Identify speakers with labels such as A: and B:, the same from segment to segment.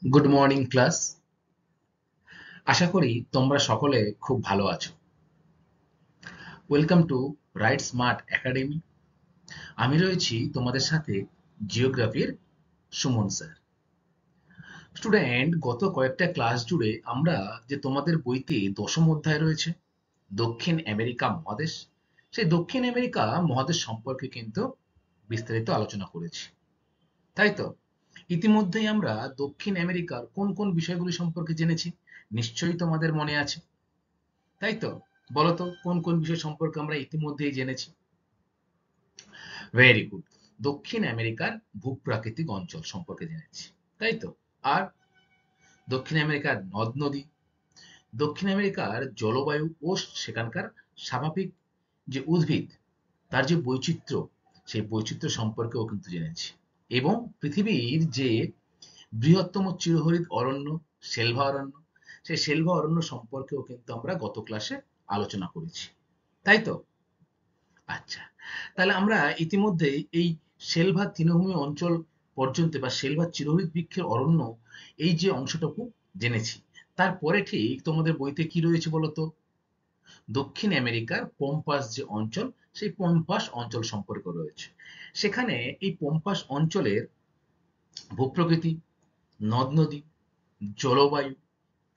A: Good morning class. আশা করি তোমরা সকলে খুব ভালো আছো। Welcome to right smart academy. আমি রয়েছি তোমাদের সাথে জিওগ্রাফির সুমন স্যার। স্টুডেন্ট, গত কয়েকটা ক্লাস জুড়ে আমরা যে তোমাদের বইতে দশম অধ্যায় রয়েছে দক্ষিণ আমেরিকা মহাদেশ, সেই দক্ষিণ আমেরিকা মহাদেশ সম্পর্কে কিন্তু বিস্তারিত আলোচনা করেছি, তাই তো? ইতিমধ্যেই আমরা দক্ষিণ আমেরিকার কোন কোন বিষয়গুলি সম্পর্কে জেনেছি, নিশ্চয়ই তোমাদের মনে আছে, তাই তো? বলতো কোন কোন বিষয় সম্পর্কে আমরা ইতিমধ্যেই জেনেছি। Very good. দক্ষিণ আমেরিকার ভূপ্রাকৃতিক অঞ্চল সম্পর্কে জেনেছি, তাই তো? আর দক্ষিণ আমেরিকার নদ নদী, দক্ষিণ আমেরিকার জলবায়ু ও সেখানকার স্বাভাবিক যে উদ্ভিদ, তার যে বৈচিত্র্য, সেই বৈচিত্র্য সম্পর্কেও কিন্তু জেনেছি। এবং পৃথিবীর যে বৃহত্তম চিরহরিৎ অরণ্য, সেলভা অরণ্য, সেই সেলভা অরণ্য সম্পর্কেও কিন্তু আমরা গত ক্লাসে আলোচনা করেছি, তাই তো? আচ্ছা, তাহলে আমরা ইতিমধ্যেই এই সেলভা তৃণভূমি অঞ্চল পর্যন্ত বা সেলভা চিরহরিৎ বৃক্ষের অরণ্য, এই যে অংশটুকু জেনেছি। তারপরে ঠিক তোমাদের বইতে কি রয়েছে বলতো? দক্ষিণ আমেরিকার পম্পাস যে অঞ্চল, সেই পম্পাস অঞ্চল সম্পর্কে রয়েছে। সেখানে এই পম্পাস অঞ্চলের ভূপ্রকৃতি, নদ নদী, জলবায়ু,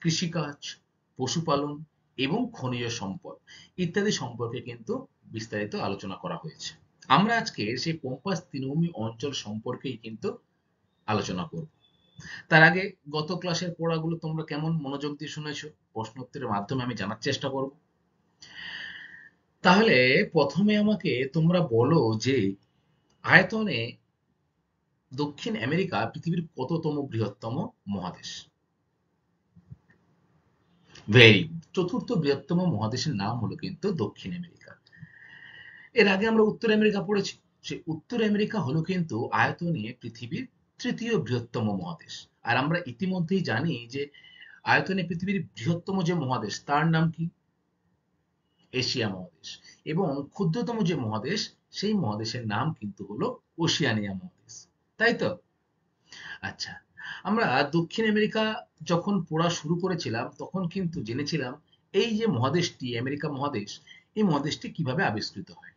A: কৃষিকাজ, পশুপালন এবং খনিজ সম্পদ ইত্যাদি সম্পর্কে কিন্তু বিস্তারিত আলোচনা করা হয়েছে। আমরা আজকে সেই পম্পাস তৃণভূমি অঞ্চল সম্পর্কেই কিন্তু আলোচনা করব। তার আগে গত ক্লাসের পড়াগুলো তোমরা কেমন মনোযোগ দিয়ে শুনেছো, প্রশ্নোত্তরের মাধ্যমে আমি জানার চেষ্টা করব। তাহলে প্রথমে আমাকে তোমরা বলো যে আয়তনে দক্ষিণ আমেরিকা পৃথিবীর কততম বৃহত্তম মহাদেশ? Very good. চতুর্থ বৃহত্তম মহাদেশের নাম হলো কিন্তু দক্ষিণ আমেরিকা। এর আগে আমরা উত্তর আমেরিকা পড়েছি। সেই উত্তর আমেরিকা হলো কিন্তু আয়তনে পৃথিবীর তৃতীয় বৃহত্তম মহাদেশ। আর আমরা ইতিমধ্যেই জানি যে আয়তনে পৃথিবীর বৃহত্তম যে মহাদেশ তার নাম কি? এশিয়া মহাদেশ। এবং ক্ষুদ্রতম যে মহাদেশ, সেই মহাদেশের নাম কিন্তু হলো ওশিয়ানিয়া মহাদেশ, তাই তো? আচ্ছা, আমরা দক্ষিণ আমেরিকা যখন পড়া শুরু করেছিলাম তখন কিন্তু জেনেছিলাম এই যে মহাদেশটি আমেরিকা মহাদেশ, এই মহাদেশটি কিভাবে আবিষ্কৃত হয়।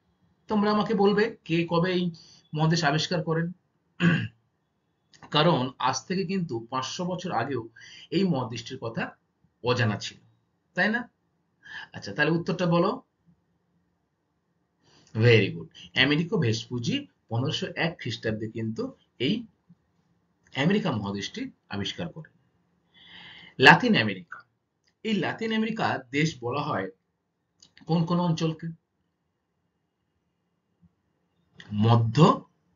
A: তোমরা আমাকে বলবে কে কবে এই মহাদেশ আবিষ্কার করেন। কারণ আজ থেকে কিন্তু 500 বছর আগেও এই মহাদেশটির কথা অজানা ছিল, তাই না? আচ্ছা, তাহলে উত্তরটা বলো। Very good. আমেরিকো ভেসপুজি 1501 খ্রিস্টাব্দে কিন্তু এই আমেরিকা মহাদেশটি আবিষ্কার করেন। লাতিন আমেরিকা, এই লাতিন আমেরিকা দেশ বলা হয় কোন কোন অঞ্চলকে? মধ্য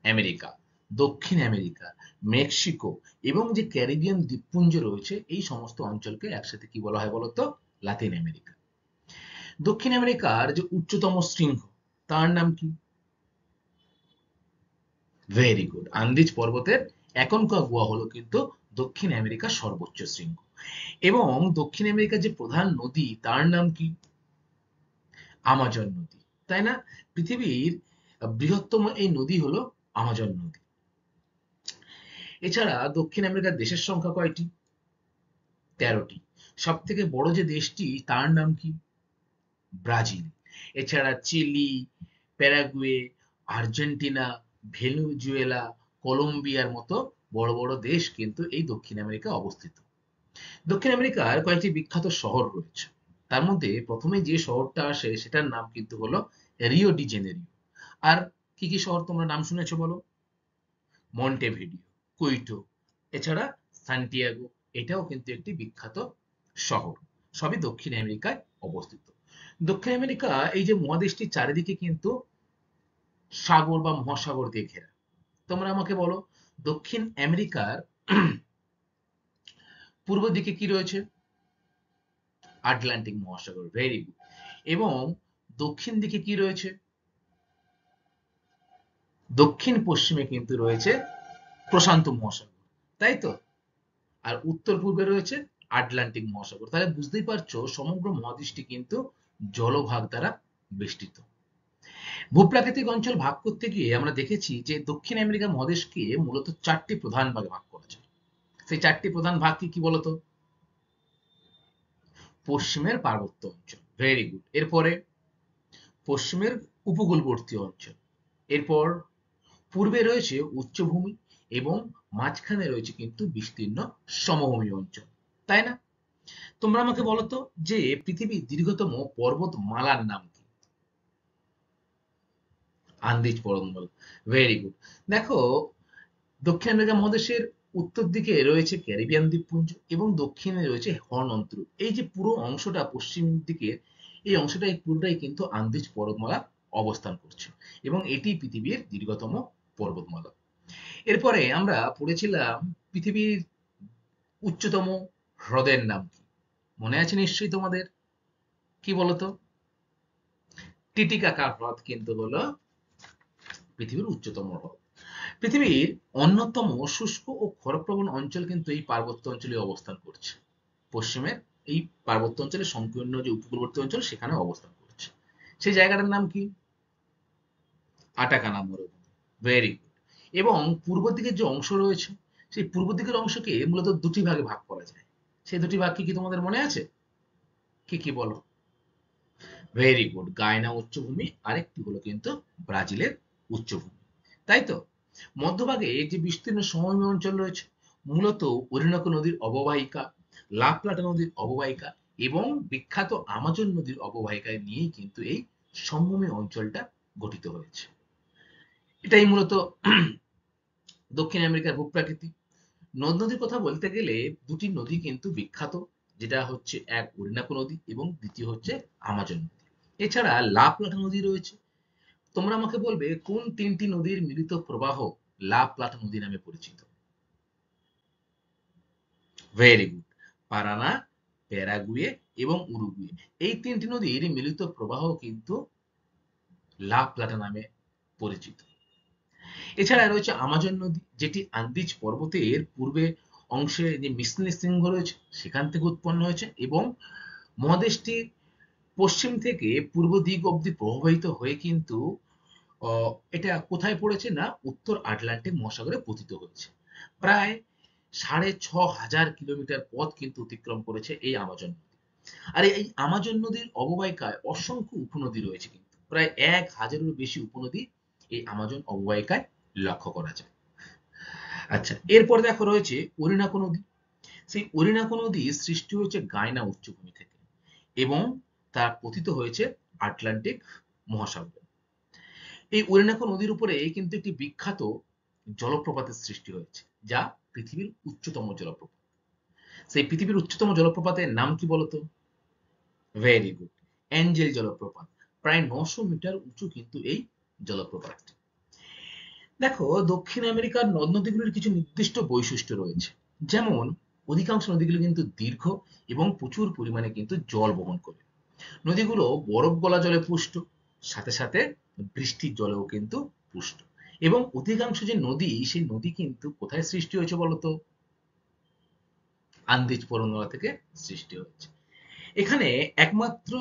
A: আমেরিকা, দক্ষিণ আমেরিকা, মেক্সিকো এবং যে ক্যারিবিয়ান দ্বীপপুঞ্জ রয়েছে, এই সমস্ত অঞ্চলকে একসাথে কি বলা হয় বলতো? Latin America. দক্ষিণ আমেরিকার যে উচ্চতম শৃঙ্গ, তার নাম কি? Very good. আন্দিজ পর্বতের অ্যাকনকাগুয়া হলো কিন্তু দক্ষিণ আমেরিকার সর্বোচ্চ শৃঙ্গ। এবং দক্ষিণ আমেরিকার যে প্রধান নদী, তার নাম কি? আমাজন নদী, তাই না? পৃথিবীর বৃহত্তম এই নদী হলো আমাজন নদী। এছাড়া দক্ষিণ আমেরিকার দেশের সংখ্যা কয়টি? 13টি। সব থেকে বড় যে দেশটি, তার নাম কি? ব্রাজিল। এছাড়া চিলি, প্যারাগুয়ে, আর্জেন্টিনা, ভেনেজুয়েলা, কলম্বিয়ার মতো বড় বড় দেশ কিন্তু এই দক্ষিণ আমেরিকা অবস্থিত। দক্ষিণ আমেরিকার কয়েকটি বিখ্যাত শহর রয়েছে। তার মধ্যে প্রথমে যে শহরটা আসে সেটার নাম কিন্তু হলো রিও ডি জেনেরিও। আর কি কি শহর তোমরা নাম শুনেছো বলো? মন্টেভিডিও, কুইটো, এছাড়া সান্টিয়াগো, এটাও কিন্তু একটি বিখ্যাত শহর। সবই দক্ষিণ আমেরিকায় অবস্থিত। দক্ষিণ আমেরিকা এই যে মহাদেশটির চারিদিকে কিন্তু সাগর বা মহাসাগর দিয়ে ঘেরা। তোমরা আমাকে বলো দক্ষিণ আমেরিকার পূর্ব দিকে কি রয়েছে? আটলান্টিক মহাসাগর। Very good. এবং দক্ষিণ দিকে কি রয়েছে? দক্ষিণ পশ্চিমে কিন্তু রয়েছে প্রশান্ত মহাসাগর, তাই তো? আর উত্তর পূর্বে রয়েছে আটলান্টিক মহাসাগর। তাহলে বুঝতেই পারছো সমগ্র মহাদেশটি কিন্তু জলভাগ দ্বারা বেষ্টিত। ভূপ্রাকৃতিক অঞ্চল ভাগ করতে গিয়ে আমরা দেখেছি যে দক্ষিণ আমেরিকা মহাদেশকে মূলত 4টি প্রধান ভাগে ভাগ করা যায়। সেই চারটি প্রধান ভাগ কি কি বলতো? পশ্চিমের পার্বত্য অঞ্চল, ভেরি গুড। এরপরে পশ্চিমের উপকূলবর্তী অঞ্চল, এরপর পূর্বে রয়েছে উচ্চভূমি এবং মাঝখানে রয়েছে কিন্তু বিস্তীর্ণ সমভূমি অঞ্চল, তাই না? তোমরা আমাকে বলো তো যে পৃথিবীর দীর্ঘতম পর্বতমালার নাম কি? আন্দিজ পর্বতমালা, ভেরি গুড। দেখো, দক্ষিণ আমেরিকা মহাদেশের উত্তর দিকে রয়েছে ক্যারিবিয়ান দ্বীপপুঞ্জ এবং দক্ষিণে রয়েছে হর্ন অঞ্চল। এই যে পুরো অংশটা পশ্চিম দিকে, এই অংশটাই পুরোটাই কিন্তু আন্দিজ পর্বতমালা অবস্থান করছে এবং এটি পৃথিবীর দীর্ঘতম পর্বতমালা। এরপরে আমরা পড়েছিলাম পৃথিবীর উচ্চতম হ্রদের নাম কি? মনে আছে নিশ্চয়ই তোমাদের, কি বলতো? টিটিকাকা হ্রদ কিন্তু হলো পৃথিবীর উচ্চতম হ্রদ। পৃথিবীর অন্যতম শুষ্ক ও খরপ্রবণ অঞ্চল কিন্তু এই পার্বত্য অঞ্চলে অবস্থান করছে। পশ্চিমের এই পার্বত্য অঞ্চলের সংকীর্ণ যে উপকূলবর্তী অঞ্চল সেখানে অবস্থান করছে। সেই জায়গাটার নাম কি? আটাকানা মরুভূমি, ভেরি গুড। এবং পূর্ব দিকের যে অংশ রয়েছে, সেই পূর্ব দিকের অংশকে মূলত দুটি ভাগে ভাগ করা যায়। সেই দুটি ভাগ কি কি তোমাদের মনে আছে? কি কি বলো? ভেরি গুড, গায়না উচ্চভূমি, আরেকটি হলো কিন্তু ব্রাজিলের উচ্চভূমি, তাই তো? মধ্যভাগে যে বিস্তীর্ণ সমভূমি অঞ্চল রয়েছে, মূলত ওরিনোকো নদীর অববাহিকা, লা প্লাটা নদীর অববাহিকা এবং বিখ্যাত আমাজন নদীর অববাহিকায় নিয়েই কিন্তু এই সমভূমি অঞ্চলটা গঠিত হয়েছে। এটাই মূলত দক্ষিণ আমেরিকার ভূপ্রাকৃতি। নদ নদীর কথা বলতে গেলে দুটি নদী কিন্তু বিখ্যাত, যেটা হচ্ছে এক ওরিনোকো নদী এবং দ্বিতীয় হচ্ছে আমাজন নদী। এছাড়া লা প্লাটা নদী রয়েছে। তোমরা আমাকে বলবে কোন তিনটি নদীর মিলিত প্রবাহ লা প্লাটা নদী নামে পরিচিত? ভেরি গুড, পারানা, প্যারাগুয়ে এবং উরুগুয়ে। এই তিনটি নদীর মিলিত প্রবাহ কিন্তু লা প্লাটা নামে পরিচিত। এছাড়া রয়েছে আমাজন নদী, যেটি আন্দিজ পর্বতের পূর্বে অংশে যে মিসলি শৃঙ্গ রয়েছে সেখান থেকে উৎপন্ন হয়েছে এবং মহাদেশটির পশ্চিম থেকে পূর্ব দিক অব্দি প্রবাহিত হয়ে কিন্তু এটা কোথায় পড়েছে না উত্তর আটলান্টিক মহাসাগরে পতিত হয়েছে। প্রায় 6,500 কিলোমিটার পথ কিন্তু অতিক্রম করেছে এই আমাজন নদী। আর এই আমাজন নদীর অববাহিকায় অসংখ্য উপনদী রয়েছে, কিন্তু প্রায় 1,000-এরও বেশি উপনদী এই আমাজন অববাহিকায় লক্ষ্য করা যায়। আচ্ছা, এরপর দেখো রয়েছে অরিনাকো নদী। সেই অরিনাকো নদী সৃষ্টি হয়েছে গায়না উচ্চভূমি থেকে এবং তা পতিত হয়েছে আটলান্টিক মহাসাগরে। এই অরিনাকো নদীর উপরে কিন্তু একটি বিখ্যাত জলপ্রপাতের সৃষ্টি হয়েছে, যা পৃথিবীর উচ্চতম জলপ্রপাত। সেই পৃথিবীর উচ্চতম জলপ্রপাতের নাম কি বলতো? ভেরি গুড, অ্যাঞ্জেল জলপ্রপাত। প্রায় 900 মিটার উঁচু কিন্তু এই জলপ্রপাতটি। দেখো, দক্ষিণ আমেরিকার নদ নদীগুলির কিছু নির্দিষ্ট বৈশিষ্ট্য রয়েছে, যেমন অধিকাংশ নদীগুলো কিন্তু দীর্ঘ এবং প্রচুর পরিমাণে কিন্তু জল বহন করে। নদীগুলো বরফ গলা জলে পুষ্ট, সাথে সাথে বৃষ্টির জলেও কিন্তু পুষ্ট। এবং অধিকাংশ যে নদী, সেই নদী কিন্তু কোথায় সৃষ্টি হয়েছে বলতো? আন্দিজ পর্বতমালা থেকে সৃষ্টি হয়েছে। এখানে একমাত্র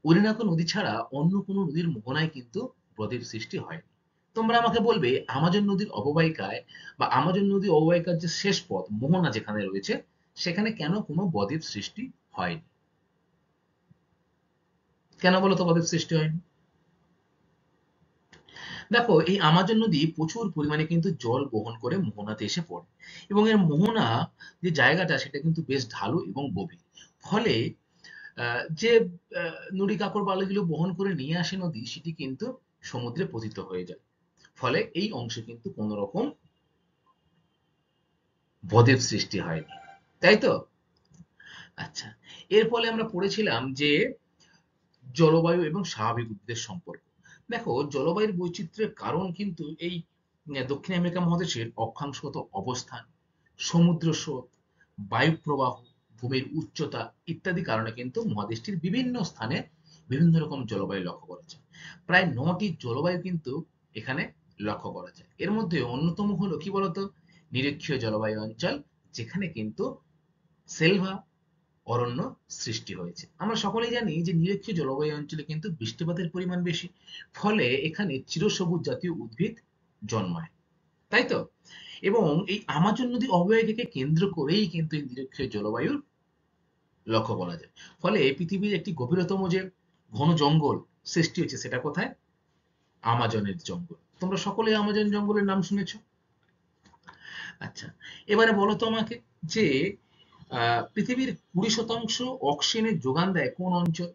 A: অরিনাকো নদী ছাড়া অন্য কোনো নদীর মোহনায় কিন্তু বদ্বীপ সৃষ্টি হয়নি। তোমরা আমাকে বলবে আমাজন নদীর অববাহিকায় বা আমাজন নদী অববাহিকার যে শেষ পথ মোহনা যেখানে রয়েছে সেখানে কেন কোনো বদ্বীপ সৃষ্টি হয়নি? কেন বলো তো বদ্বীপ সৃষ্টি হয়নি? দেখো, এই আমাজন নদী প্রচুর পরিমাণে কিন্তু জল বহন করে মোহনাতে এসে পড়ে এবং এর মোহনা যে জায়গাটা সেটা কিন্তু বেশ ঢালু এবং গভীর। ফলে যে নুড়ি কাকড় বালিগুলো বহন করে নিয়ে আসে নদী, সেটি কিন্তু সমুদ্রে পতিত হয়ে যায়। ফলে এই অংশে কিন্তু কোন রকম বদ্বীপ সৃষ্টি হয়নি, তাই তো? আচ্ছা, এর ফলে আমরা পড়েছিলাম যে জলবায়ু এবং স্বাভাবিক উদ্ভিদের সম্পর্ক। দেখো, জলবায়ুর বৈচিত্র্যের কারণ কিন্তু এই দক্ষিণ আমেরিকা মহাদেশের অক্ষাংশগত অবস্থান, সমুদ্র স্রোত, বায়ু প্রবাহ, ভূমির উচ্চতা ইত্যাদি কারণে কিন্তু মহাদেশটির বিভিন্ন স্থানে বিভিন্ন রকম জলবায়ু লক্ষ্য করা যায়। প্রায় 9টি জলবায়ু কিন্তু এখানে লক্ষ্য করা যায়। এর মধ্যে অন্যতম হলো কি বলতো? নিরক্ষীয় জলবায়ু অঞ্চল, যেখানে কিন্তু সেলভা অরণ্য সৃষ্টি হয়েছে। আমরা সকলেই জানি যে নিরক্ষীয় জলবায়ু অঞ্চলে কিন্তু বৃষ্টিপাতের পরিমাণ বেশি, ফলে এখানে চিরসবুজ জাতীয় উদ্ভিদ জন্মায়, তাই তো? এবং এই আমাজন নদী অববাহিকাকে কেন্দ্র করেই কিন্তু এই নিরক্ষীয় জলবায়ুর লক্ষ্য করা যায়। ফলে পৃথিবীর একটি গভীরতম যে ঘন জঙ্গল সৃষ্টি হয়েছে সেটা কোথায়? আমাজনের জঙ্গল। তোমরা সকলেই আমাজন জঙ্গলের নাম শুনেছো। আচ্ছা, এবারে বলো তো আমাকে যে পৃথিবীর 20% অক্সিজেনের যোগান দেয় কোন অঞ্চল?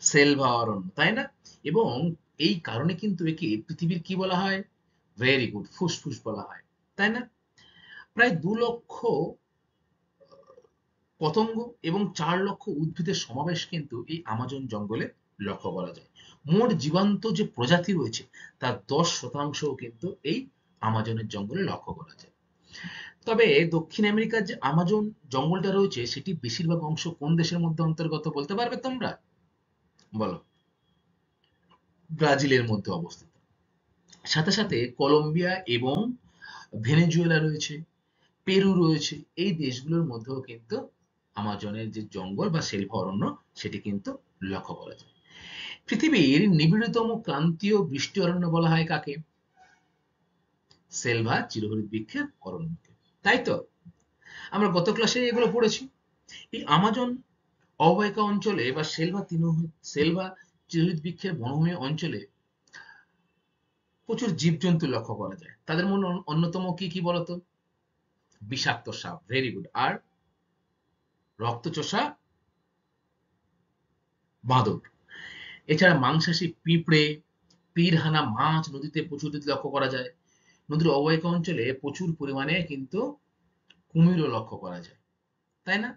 A: সেলভা অরণ্য, তাই না? এবং এই কারণে কিন্তু একে পৃথিবীর কি বলা হয়? ভেরি গুড, ফুসফুস বলা হয়, তাই না? প্রায় 2 লক্ষ পতঙ্গ এবং 4 লক্ষ উদ্ভিদের সমাবেশ কিন্তু এই আমাজন জঙ্গলে লক্ষ্য করা যায়। মোট জীবান্ত যে প্রজাতি রয়েছে তার 10% কিন্তু এই আমাজনের জঙ্গলে লক্ষ্য করা যায়। তবে দক্ষিণ আমেরিকার যে আমাজন জঙ্গলটা রয়েছে সেটি বেশিরভাগ অংশ কোন দেশের মধ্যে অন্তর্গত বলতে পারবে তোমরা? বলো। ব্রাজিলের মধ্যে অবস্থিত। সাথে সাথে কলম্বিয়া এবং ভেনেজুয়েলা রয়েছে, পেরু রয়েছে। এই দেশগুলোর মধ্যেও কিন্তু আমাজনের যে জঙ্গল বা সেলভা অরণ্য সেটি কিন্তু লক্ষ্য করা যায়। পৃথিবীর নিবিড়তম ক্রান্তীয় বৃষ্টি অরণ্য বলা হয় কাকে? সেলভা চিরহরিৎ বৃক্ষের অরণ্যকে, তাই তো? আমরা গত ক্লাসে এগুলো পড়েছি। এই আমাজন অববাহিকা অঞ্চলে বা সেলভা চিরহরিৎ বৃক্ষের বনভূমি অঞ্চলে প্রচুর জীবজন্তু লক্ষ্য করা যায়। তাদের মধ্যে অন্যতম কি কি বলতো? বিষাক্ত সাপ, ভেরি গুড। আর রক্তচোষা বাঁদর। এছাড়া মাংসাশী পিঁপড়ে, পিরহানা মাছ নদীতে প্রচুর লক্ষ্য করা যায়। নদীর অববাহিকা অঞ্চলে প্রচুর পরিমাণে কিন্তু কুমিরও লক্ষ্য করা যায়, তাই না?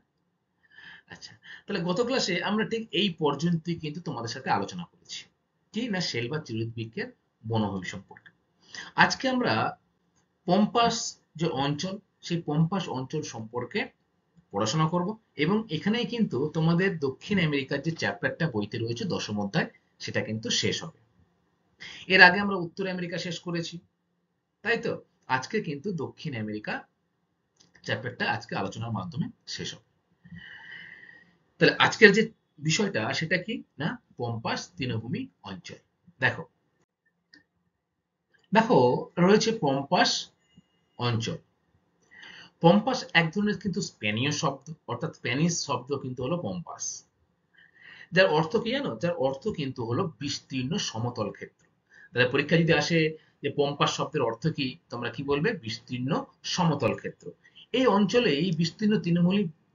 A: আচ্ছা, তাহলে গত ক্লাসে আমরা ঠিক এই পর্যন্তই কিন্তু তোমাদের সাথে আলোচনা করেছি। কি না, শেল বা চিরুত বৃক্ষের বনভূমি সম্পর্কে। আজকে আমরা পম্পাস যে অঞ্চল, সেই পম্পাস অঞ্চল সম্পর্কে পড়াশোনা করব এবং এখানেই কিন্তু তোমাদের দক্ষিণ আমেরিকার যে চ্যাপ্টারটা বইতে রয়েছে 10ম অধ্যায় সেটা কিন্তু শেষ হবে। এর আগে আমরা উত্তর আমেরিকা শেষ করেছি, তাই তো? আজকে কিন্তু দক্ষিণ আমেরিকা চ্যাপ্টারটা আজকে আলোচনার মাধ্যমে শেষ হবে। তাহলে আজকের যে বিষয়টা সেটা কি না, পম্পাস তৃণভূমি অঞ্চল। দেখো দেখো রয়েছে পম্পাস অঞ্চল। পম্পাস এক ধরনের কিন্তু স্পেনীয় শব্দ, অর্থাৎ স্প্যানিশ শব্দ কিন্তু হলো পম্পাস। যার অর্থ কি জানো? যার অর্থ কিন্তু হলো বিস্তীর্ণ সমতল ক্ষেত্র। তাহলে পরীক্ষা যদি আসে যে পম্পাস শব্দের অর্থ কি, তোমরা কি বলবে? বিস্তীর্ণ সমতল ক্ষেত্র। এই অঞ্চলে এই বিস্তীর্ণ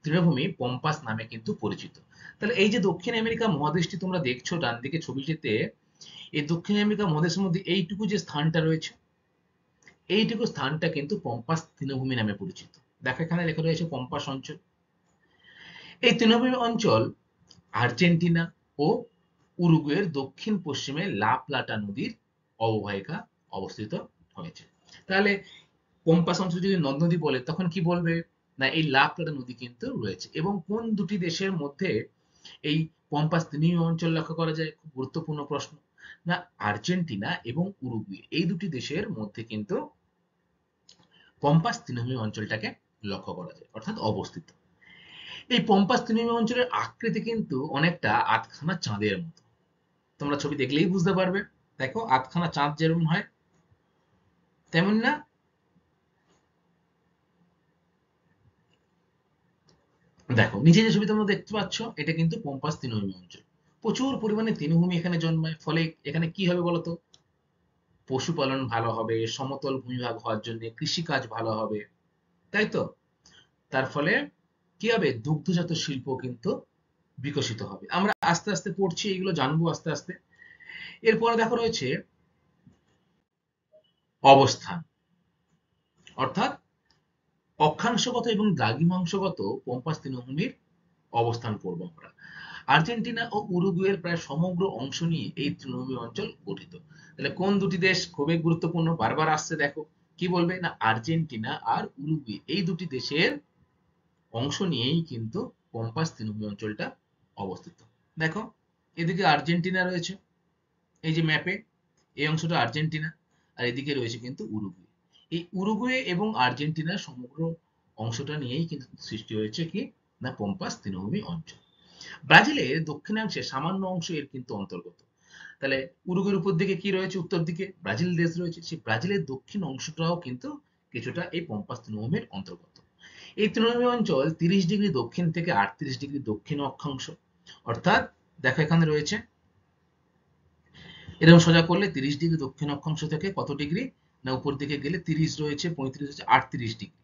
A: তৃণভূমি পম্পাস নামে কিন্তু পরিচিত। তাহলে এই যে দক্ষিণ আমেরিকা মহাদেশটি তোমরা দেখছো ডান দিকে ছবিটিতে, এই দক্ষিণ আমেরিকা মহাদেশের মধ্যে এইটুকু যে স্থানটা রয়েছে, এইটুকু স্থানটা কিন্তু পম্পাস তৃণভূমি নামে পরিচিত। দেখো এখানে লেখা রয়েছে পম্পাস অঞ্চল। এই তৃণভূমি অঞ্চল আর্জেন্টিনা ও উরুগুয়ের দক্ষিণ পশ্চিমে লা প্লাটা নদীর অববাহিকা অবস্থিত হয়েছে। তাহলে পম্পাস অঞ্চল যদি নদ নদী বলে তখন কি বলবে? না, এই লা প্লাটা নদী কিন্তু রয়েছে। এবং কোন দুটি দেশের মধ্যে এই পম্পাস তৃণভূমি অঞ্চল লক্ষ্য করা যায়? খুব গুরুত্বপূর্ণ প্রশ্ন। না, আর্জেন্টিনা এবং উরুগুয়ে এই দুটি দেশের মধ্যে কিন্তু পম্পাস তৃণভূমি অঞ্চলটাকে লক্ষ্য করা যায়, অর্থাৎ অবস্থিত। এই পম্পাস তৃণভূমি অঞ্চলের আকৃতি কিন্তু অনেকটা আধখানা চাঁদের মতো। তোমরা ছবি দেখলেই বুঝতে পারবে। দেখো আধখানা চাঁদ যেরকম হয় তেমন না? দেখো নিচে যে ছবি তোমরা দেখতে পাচ্ছ এটা কিন্তু পম্পাস তৃণভূমি অঞ্চল। প্রচুর পরিমাণে তৃণভূমি এখানে জন্মায়, ফলে এখানে কি হবে বলতো? পশুপালন ভালো হবে, সমতল ভূমিভাগ হওয়ার জন্য কৃষিকাজ ভালো হবে, তাই তো? তার ফলে কি হবে? দুগ্ধজাত শিল্প কিন্তু বিকশিত হবে। আমরা আস্তে আস্তে পড়ছি, এগুলো জানবো আস্তে আস্তে। এরপরে দেখো রয়েছে অবস্থান, অর্থাৎ অক্ষাংশগত এবং দ্রাঘিমাংশগত পম্পাস তৃণভূমির অবস্থান করব আমরা। আর্জেন্টিনা ও উরুগুয়ের প্রায় সমগ্র অংশ নিয়ে এই তৃণভূমি অঞ্চল গঠিত। তাহলে কোন দুটি দেশ খুবই গুরুত্বপূর্ণ, বারবার আসছে দেখো। কি বলবে? না, আর্জেন্টিনা আর উরুগুয়ে এই দুটি দেশের অংশ নিয়েই কিন্তু পম্পাস তৃণভূমি অঞ্চলটা অবস্থিত। দেখো এদিকে আর্জেন্টিনা রয়েছে, এই যে ম্যাপে এই অংশটা আর্জেন্টিনা, আর এদিকে রয়েছে কিন্তু উরুগুয়ে। এই উরুগুয়ে এবং আর্জেন্টিনার সমগ্র অংশটা নিয়েই কিন্তু সৃষ্টি হয়েছে কি না, পম্পাস তৃণভূমি অঞ্চল। ব্রাজিলের দক্ষিণাংশে সামান্য অংশ এর কিন্তু অন্তর্গত। তাহলে উরুগুয়ের উপর দিকে কি রয়েছে, উত্তর দিকে ব্রাজিল দেশ রয়েছে, সেই ব্রাজিলের দক্ষিণ অংশটাও কিন্তু কিছুটা এই পম্পাস তৃণভূমির অন্তর্গত। এই তৃণভূমি অঞ্চল 30 ডিগ্রি দক্ষিণ থেকে 38 ডিগ্রি দক্ষিণ অক্ষাংশ, অর্থাৎ দেখো এখানে রয়েছে এরকম সোজা করলে 30 ডিগ্রি দক্ষিণ অক্ষাংশ থেকে কত ডিগ্রি না উপর দিকে গেলে 30 রয়েছে, 35 রয়েছে, 38 ডিগ্রি।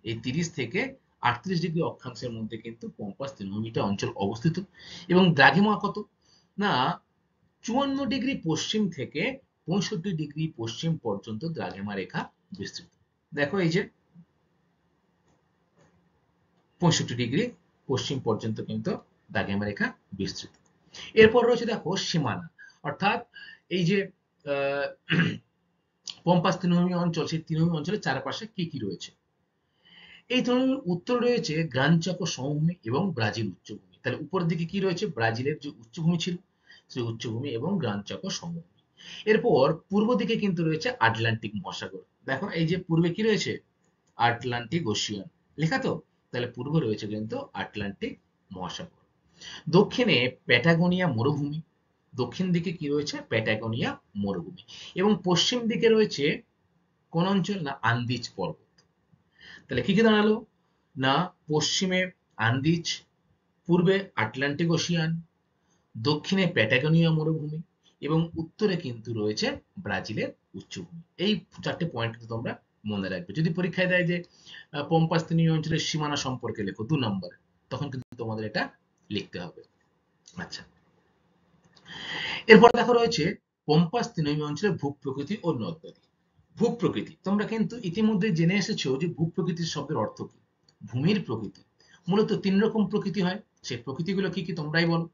A: এই 30 থেকে 38 ডিগ্রি অক্ষাংশের মধ্যে কিন্তু পম্পাস তৃণভূমিটা অঞ্চল অবস্থিত। এবং দ্রাঘিমা কত না 54 ডিগ্রি পশ্চিম থেকে 65 ডিগ্রি পশ্চিম পর্যন্ত দ্রাঘিমা রেখা বিস্তৃত। দেখো এই যে 65 ডিগ্রি পশ্চিম পর্যন্ত কিন্তু দ্রাঘিমা রেখা বিস্তৃত। এরপর রয়েছে দেখো সীমানা, অর্থাৎ এই যে আহ, পম্পাস তৃণভূমি অঞ্চল, সেই তৃণভূমি অঞ্চলের চারপাশে কি কি রয়েছে। এই তৃণভূমির উত্তর রয়েছে গ্রান চাকো সমভূমি এবং ব্রাজিল উচ্চভূমি। তাহলে উপরের দিকে কি রয়েছে, ব্রাজিলের যে উচ্চভূমি ছিল সেই উচ্চভূমি এবং গ্রান চাকো সমভূমি। এরপর পূর্ব দিকে কিন্তু রয়েছে আটলান্টিক মহাসাগর। দেখো এই যে পূর্বে কি রয়েছে, আটলান্টিক ওশিয়ান লেখা তো, তাহলে পূর্বে রয়েছে কিন্তু আটলান্টিক মহাসাগর। দক্ষিণে প্যাটাগোনিয়া মরুভূমি, দক্ষিণ দিকে কি রয়েছে, প্যাটাগোনিয়া মরুভূমি। এবং পশ্চিম দিকে রয়েছে কোন অঞ্চল না আন্দিজ পর্বত। তাহলে কি কি দাঁড়ালো না পশ্চিমে আন্দিজ, পূর্বে আটলান্টিক ওশিয়ান, দক্ষিণে প্যাটাগোনিয়া মরুভূমি এবং উত্তরে কিন্তু রয়েছে ব্রাজিলের উচ্চভূমি। এই চারটে পয়েন্ট কিন্তু তোমরা মনে রাখবে। যদি পরীক্ষায় দেয় যে পম্পাস তৃণভূমি অঞ্চলের সীমানা সম্পর্কে লেখো 2 নম্বরে, তখন কিন্তু তোমাদের এটা লিখতে হবে। আচ্ছা, এরপর দেখো রয়েছে পম্পাস তৃণভূমি অঞ্চলের ভূপ্রকৃতি ও নদ নদী। ভূপ্রকৃতি তোমরা কিন্তু ইতিমধ্যে জেনে এসেছো যে ভূপ্রকৃতির শব্দের অর্থ কি। ভূমির প্রকৃতি মূলত 3 রকম প্রকৃতি হয়, সেই প্রকৃতিগুলো কি কি তোমরাই বলো।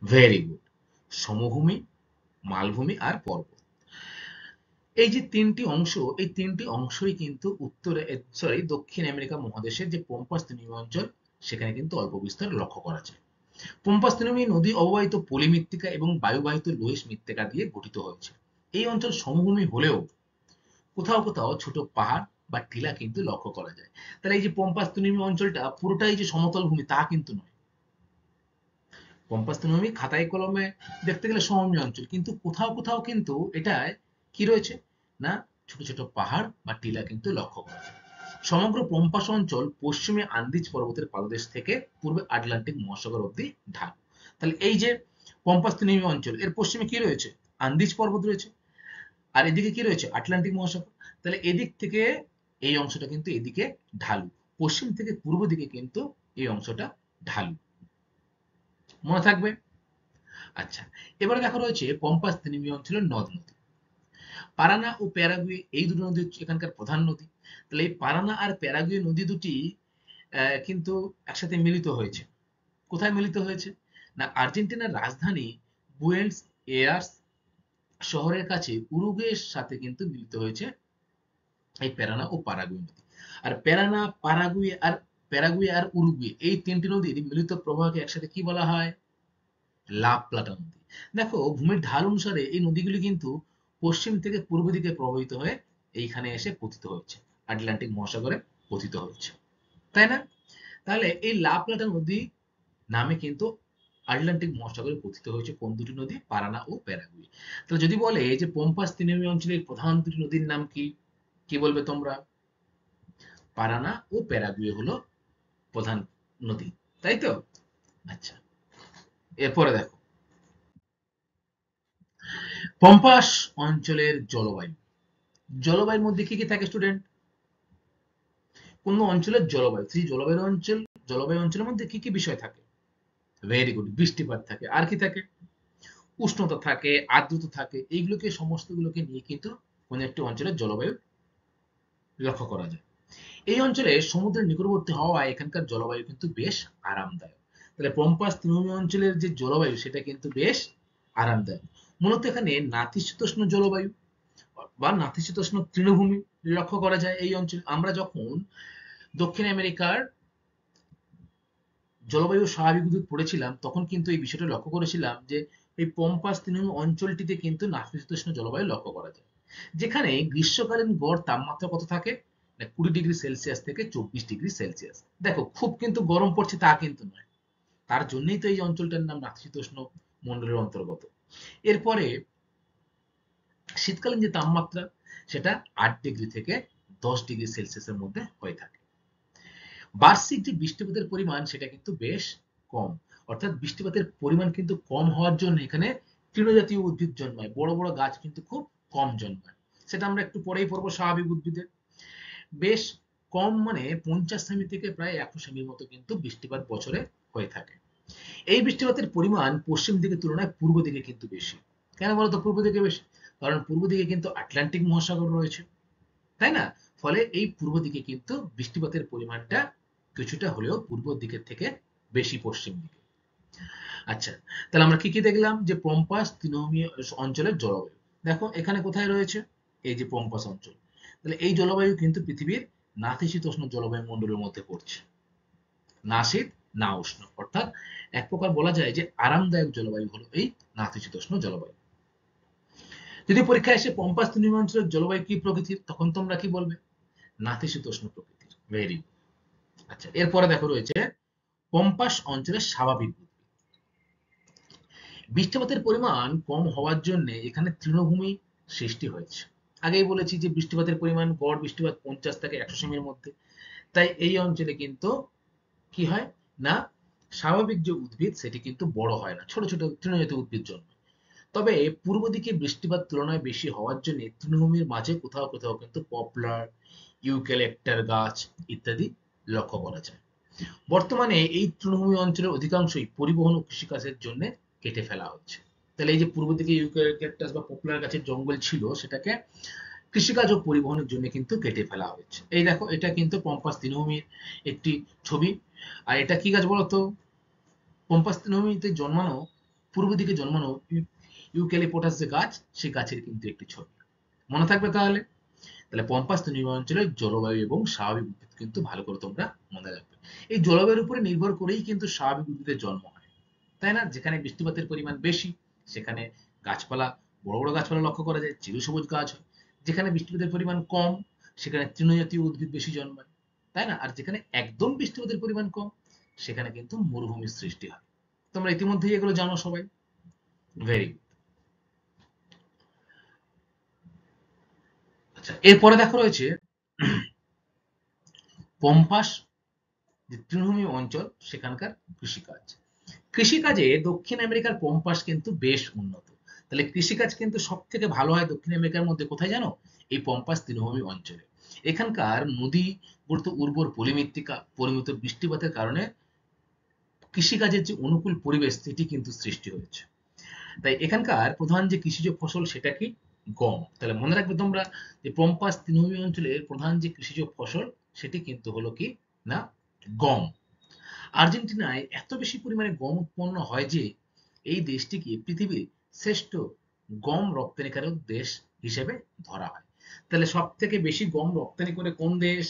A: ভেরি গুড, সমভূমি, মালভূমি আর পর্বত। এই যে তিনটি অংশ, এই তিনটি অংশই কিন্তু উত্তরে সরি দক্ষিণ আমেরিকা মহাদেশের যে পম্পাস তৃণভূমি অঞ্চল, সেখানে কিন্তু অল্প বিস্তর লক্ষ্য করা যায়। পম্পাস তৃণভূমি নদী অববাহিত পলি মৃত্তিকা এবং বায়ুবাহিত লোহিত মৃত্তিকা দিয়ে গঠিত হয়েছে। এই অঞ্চল সমভূমি হলেও কোথাও কোথাও ছোট পাহাড় বা টিলা কিন্তু লক্ষ্য করা যায়। তাহলে এই যে পম্পাস তৃণভূমি অঞ্চলটা পুরোটাই যে সমতল ভূমি তা কিন্তু নয়। পম্পাস তৃণভূমি খাতায় কলমে দেখতে গেলে সমভূমি অঞ্চল, কিন্তু কোথাও কোথাও কিন্তু এটায় কি রয়েছে না ছোট ছোট পাহাড় বা টিলা কিন্তু লক্ষ্য করা যায়। সমগ্র পম্পাস অঞ্চল পশ্চিমে আন্দিজ পর্বতের পাদদেশ থেকে পূর্বে আটলান্টিক মহাসাগর অব্দি ঢাক। তাহলে এই যে পম্পাস তৃণভূমি অঞ্চল, এর পশ্চিমে কি রয়েছে, আন্দিজ পর্বত রয়েছে, আর এদিকে কি রয়েছে, আটলান্টিক মহাসাগর। তাহলে এদিক থেকে এই অংশটা কিন্তু এদিকে ঢালু, পশ্চিম থেকে পূর্ব দিকে কিন্তু এই অংশটা ঢালু, মনে থাকবে। আচ্ছা, এবারে দেখো রয়েছে পম্পাস তৃণভূমি অঞ্চলের নদ নদী। পারানা ও প্যারাগুয়ে এই দুটো নদী হচ্ছে এখানকার প্রধান নদী। তাহলে এই পারানা আর প্যারাগুয়ে নদী দুটি কিন্তু একসাথে মিলিত হয়েছে। কোথায় মিলিত হয়েছে না আর্জেন্টিনার রাজধানী বুয়েন্স এয়ার্স শহরের কাছে উরুগুয়ের সাথে কিন্তু মিলিত হয়েছে এই প্যারানা ও পারাগুয়ে নদী। আর প্যারাগুয়ে আর উরুগুয়ে এই তিনটি নদীর মিলিত প্রবাহকে একসাথে কি বলা হয়, লা প্লাটা নদী। দেখো ভূমির ঢাল অনুসারে এই নদীগুলি কিন্তু পশ্চিম থেকে পূর্ব দিকে প্রবাহিত হয়ে এইখানে এসে পতিত হচ্ছে, আটলান্টিক মহাসাগরে পতিত হচ্ছে, তাই না। তাহলে এই লা প্লাটা নদী নামে কিন্তু আটলান্টিক মহাসাগরে পতিত হয়েছে কোন দুটি নদী, পারানা ও প্যারাগুয়ে। তাহলে যদি বলে যে পম্পাস তৃণভূমি অঞ্চলের প্রধান দুটি নদীর নাম কি, কি বলবে তোমরা, পারানা ও প্যারাগুয়ে হলো প্রধান নদী, তাই তো। আচ্ছা, এরপরে দেখো পম্পাস অঞ্চলের জলবায়ু। জলবায়ুর মধ্যে কি কি থাকে স্টুডেন্ট, কোন অঞ্চলের জলবায়ু, সেই জলবায়ু অঞ্চলের মধ্যে কি কি বিষয় থাকে, ভেরি গুড, বৃষ্টিপাত থাকে, আর কি থাকে, উষ্ণতা থাকে, আর্দ্রতা থাকে, এইগুলোকে সমস্তগুলোকে নিয়ে কিন্তু কোন একটি অঞ্চলের জলবায়ু লক্ষ্য করা যায়। এই অঞ্চলে সমুদ্রের নিকটবর্তী হওয়ায় এখানকার জলবায়ু কিন্তু বেশ আরামদায়ক। তাহলে পম্পাস তৃণভূমি অঞ্চলের যে জলবায়ু সেটা কিন্তু বেশ আরামদায়ক। মূলত এখানে নাতিশীতোষ্ণ জলবায়ু বা নাতিশীতোষ্ণ তৃণভূমি লক্ষ্য করা যায় এই অঞ্চলে। আমরা যখন দক্ষিণ আমেরিকার জলবায়ু স্বাভাবিক উদ্ভিদ পড়েছিলাম তখন কিন্তু এই বিষয়টা লক্ষ্য করেছিলাম যে এই পম্পাস তৃণভূমি অঞ্চলটিতে কিন্তু নাতিশীতোষ্ণ জলবায়ু লক্ষ্য করা যায়, যেখানে গ্রীষ্মকালীন গড় তাপমাত্রা কত থাকে না 20 ডিগ্রি সেলসিয়াস থেকে 24 ডিগ্রি সেলসিয়াস। দেখো খুব কিন্তু গরম পড়ছে তা কিন্তু নয়, তার জন্যই তো এই অঞ্চলটার নাম নাতিশীতোষ্ণ মণ্ডলের অন্তর্গত। এরপরে শীতকালীন যে তাপমাত্রা সেটা 8 ডিগ্রি থেকে 10 ডিগ্রি সেলসিয়াসের মধ্যে হয়ে থাকে। বার্ষিক যে বৃষ্টিপাতের পরিমাণ সেটা কিন্তু বেশ কম, অর্থাৎ বৃষ্টিপাতের পরিমাণ কিন্তু কম হওয়ার জন্য এখানে তৃণজাতীয় উদ্ভিদ জন্মায়, বড় বড় গাছ কিন্তু খুব কম জন্মায়। সেটা আমরা একটু পরেই পড়বো স্বাভাবিক উদ্ভিদের। বেশ কম মানে 50 সেমি থেকে প্রায় 100 সেমির মতো কিন্তু বৃষ্টিপাত বছরে হয়ে থাকে। এই বৃষ্টিপাতের পরিমাণ পশ্চিম দিকের তুলনায় পূর্ব দিকে কিন্তু বেশি। কেন বলতো পূর্ব দিকে বেশি? কারণ পূর্ব দিকে কিন্তু আটলান্টিক মহাসাগর রয়েছে, তাই না? ফলে এই পূর্ব দিকে কিন্তু বৃষ্টিপাতের পরিমাণটা কিছুটা হলেও পূর্ব দিকের থেকে বেশি পশ্চিম দিকে। আচ্ছা, তাহলে আমরা কি কি দেখলাম? যে পম্পাস তৃণভূমি অঞ্চলের জলবায়ু। দেখো এখানে কোথায় রয়েছে? এই যে পম্পাস অঞ্চল। তাহলে এই জলবায়ু কিন্তু পৃথিবীর নাতিশীতোষ্ণ জলবায়ু মণ্ডলের মধ্যে পড়ছে। না শীত না উষ্ণ, অর্থাৎ এক প্রকার বলা যায় যে আরামদায়ক জলবায়ু হলো এই নাতিশীতোষ্ণ জলবায়ু। যদি পরীক্ষায় এসে পম্পাস তৃণভূমি অঞ্চলের জলবায়ু কি প্রকৃতির, তখন তোমরা কি বলবে? নাতিশীতোষ্ণ প্রকৃতির। Very good. আচ্ছা, এরপরে দেখো রয়েছে পম্পাস অঞ্চলের স্বাভাবিক উদ্ভিদ। বৃষ্টিপাতের পরিমাণ কম হওয়ার জন্য এখানে তৃণভূমি সৃষ্টি হয়েছে। আগেই বলেছি যে বৃষ্টিপাতের পরিমাণ গড় বৃষ্টিপাত 50 থেকে 100 সেমির মধ্যে। তাই এই অঞ্চলে কিন্তু কি হয় না, স্বাভাবিক যে উদ্ভিদ সেটি কিন্তু বড় হয় না, ছোট ছোট তৃণজাতীয় উদ্ভিদ জন্মায়। তবে পূর্ব দিকে বৃষ্টিপাত তুলনায় বেশি হওয়ার জন্য তৃণভূমির মাঝে কোথাও কোথাও কিন্তু পপলার, ইউক্যালিপ্টাস গাছ ইত্যাদি লক্ষ্য করা যায়। বর্তমানে এই তৃণভূমি অঞ্চলের অধিকাংশই পরিবহন ও কৃষিকাজের জন্য কেটে ফেলা হচ্ছে। তাহলে এই যে পূর্ব দিকে ইউক্যালিপ্টাস বা পপুলার গাছের জঙ্গল ছিল সেটাকে কৃষিকাজ ও পরিবহনের জন্য কিন্তু কেটে ফেলা হচ্ছে। এই দেখো এটা কিন্তু পম্পাস তৃণভূমির একটি ছবি। আর এটা কি গাছ বলতো? পম্পাস তৃণভূমিতে জন্মানো, পূর্ব দিকে জন্মানো ইউক্যালিপটাস যে গাছ, সেই গাছের কিন্তু একটি ছবি। মনে থাকবে তাহলে? তাহলে পম্পাস তৃণভূমি অঞ্চলের জলবায়ু এবং স্বাভাবিক উদ্ভিদ কিন্তু ভালো করে তোমরা মনে রাখবে। এই জলবায়ুর উপরে নির্ভর করেই কিন্তু স্বাভাবিক উদ্ভিদের জন্ম হয়, তাই না? যেখানে বৃষ্টিপাতের পরিমাণ বেশি সেখানে গাছপালা, বড় বড় গাছপালা লক্ষ্য করা যায়, চিরসবুজ গাছ হয়। যেখানে বৃষ্টিপাতের পরিমাণ কম সেখানে তৃণজাতীয় উদ্ভিদ বেশি জন্মায়, তাই না? আর যেখানে একদম বৃষ্টিপাতের পরিমাণ কম সেখানে কিন্তু মরুভূমির সৃষ্টি হয়। তোমরা ইতিমধ্যেই এগুলো জানো সবাই। Very good. আচ্ছা, এরপরে দেখো রয়েছে পম্পাস যে তৃণভূমি অঞ্চল সেখানকার কৃষিকাজ। কৃষিকাজে দক্ষিণ আমেরিকার পম্পাস কিন্তু বেশ উন্নত। তাহলে কৃষিকাজ কিন্তু সব থেকে ভালো হয় দক্ষিণ আমেরিকার মধ্যে কোথায় জানো? এই পম্পাস তৃণভূমি অঞ্চলে। এখানকার নদী গুরুত্ব উর্বর পলিমৃত্তিকা, পরিমিত বৃষ্টিপাতের কারণে কৃষিকাজের যে অনুকূল পরিবেশ সেটি কিন্তু সৃষ্টি হয়েছে। তাই এখানকার প্রধান যে কৃষিজ ফসল সেটা কি? গম। তাহলে মনে রাখবে তোমরা যে পম্পাস তৃণভূমি অঞ্চলের প্রধান যে কৃষিজ ফসল সেটি কিন্তু হলো কি না, গম। আর্জেন্টিনায় এত বেশি পরিমাণে গম উৎপন্ন হয় যে এই দেশটিকে পৃথিবীর শ্রেষ্ঠ গম রপ্তানিকারক দেশ হিসেবে ধরা হয়। তাহলে সব থেকে বেশি গম রপ্তানি করে কোন দেশ?